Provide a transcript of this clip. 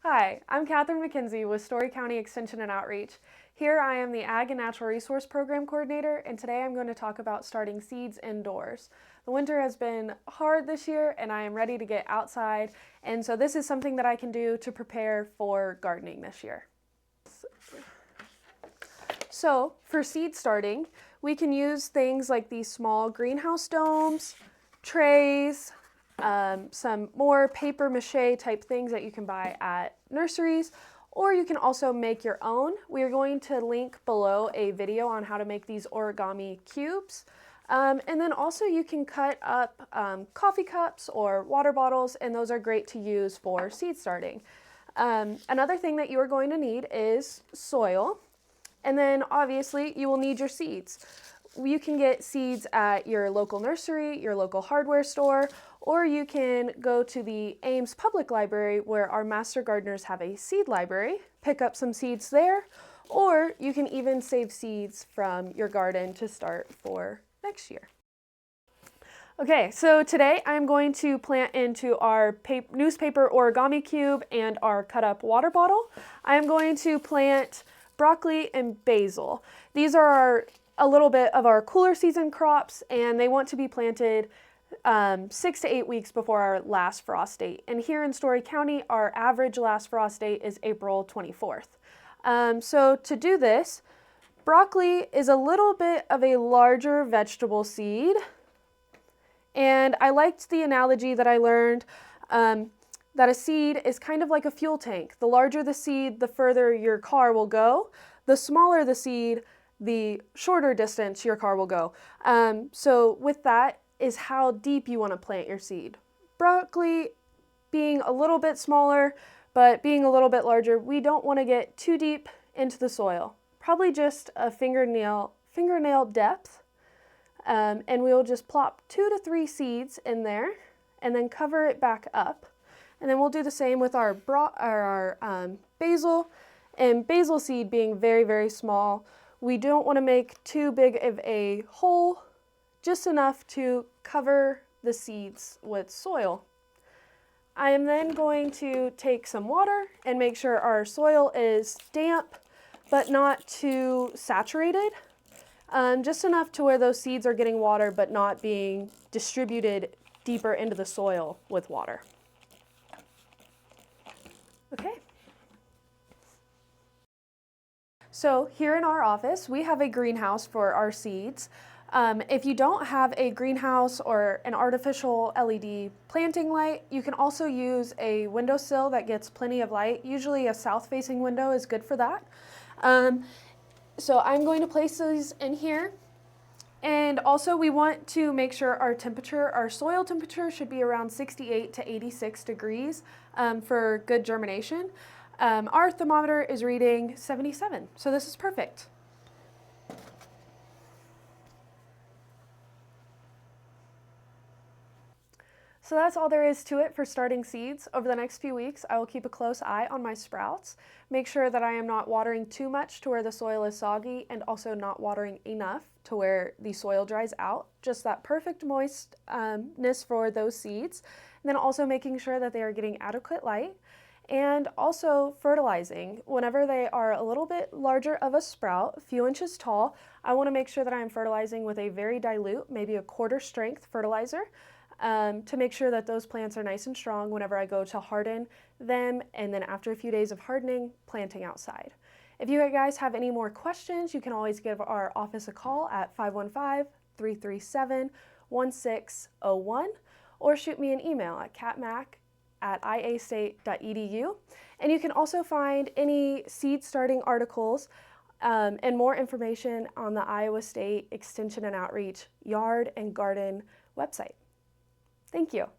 Hi, I'm Catherine McKenzie with Story County Extension and Outreach. Here I am the Ag and Natural Resource Program Coordinator, and today I'm going to talk about starting seeds indoors. The winter has been hard this year and I am ready to get outside, and so this is something that I can do to prepare for gardening this year. So for seed starting, we can use things like these small greenhouse domes, trays, some more paper mache type things that you can buy at nurseries, or you can also make your own. We are going to link below a video on how to make these origami cubes. And then also you can cut up coffee cups or water bottles, and those are great to use for seed starting. Another thing that you are going to need is soil. And then obviously you will need your seeds. You can get seeds at your local nursery, your local hardware store, or you can go to the Ames Public Library where our master gardeners have a seed library, pick up some seeds there, or you can even save seeds from your garden to start for next year. Okay, so today I'm going to plant into our newspaper origami cube and our cut up water bottle. I'm going to plant broccoli and basil. These are a little bit of our cooler season crops, and they want to be planted 6 to 8 weeks before our last frost date. And here in Story County, our average last frost date is April 24th. So to do this, broccoli is a little bit of a larger vegetable seed. And I liked the analogy that I learned that a seed is kind of like a fuel tank. The larger the seed, the further your car will go. The smaller the seed, the shorter distance your car will go. So with that is how deep you want to plant your seed. Broccoli being a little bit smaller, but being a little bit larger, we don't want to get too deep into the soil. Probably just a fingernail depth. And we'll just plop 2 to 3 seeds in there and then cover it back up. And then we'll do the same with our basil, and basil seed being very, very small. We don't want to make too big of a hole, just enough to cover the seeds with soil. I am then going to take some water and make sure our soil is damp, but not too saturated. Just enough to where those seeds are getting water, but not being distributed deeper into the soil with water. Okay. So here in our office, we have a greenhouse for our seeds. If you don't have a greenhouse or an artificial LED planting light, you can also use a windowsill that gets plenty of light. Usually a south-facing window is good for that. So I'm going to place these in here. And also we want to make sure our soil temperature should be around 68 to 86 degrees for good germination. Our thermometer is reading 77, so this is perfect. So that's all there is to it for starting seeds. Over the next few weeks, I will keep a close eye on my sprouts, make sure that I am not watering too much to where the soil is soggy, and also not watering enough to where the soil dries out, just that perfect moistness for those seeds. And then also making sure that they are getting adequate light, and also fertilizing. Whenever they are a little bit larger of a sprout, a few inches tall, I want to make sure that I'm fertilizing with a very dilute, maybe a quarter strength fertilizer, to make sure that those plants are nice and strong whenever I go to harden them, and then after a few days of hardening, planting outside. If you guys have any more questions, you can always give our office a call at 515-337-1601, or shoot me an email at catmac@iastate.edu. And you can also find any seed starting articles and more information on the Iowa State Extension and Outreach Yard and Garden website. Thank you.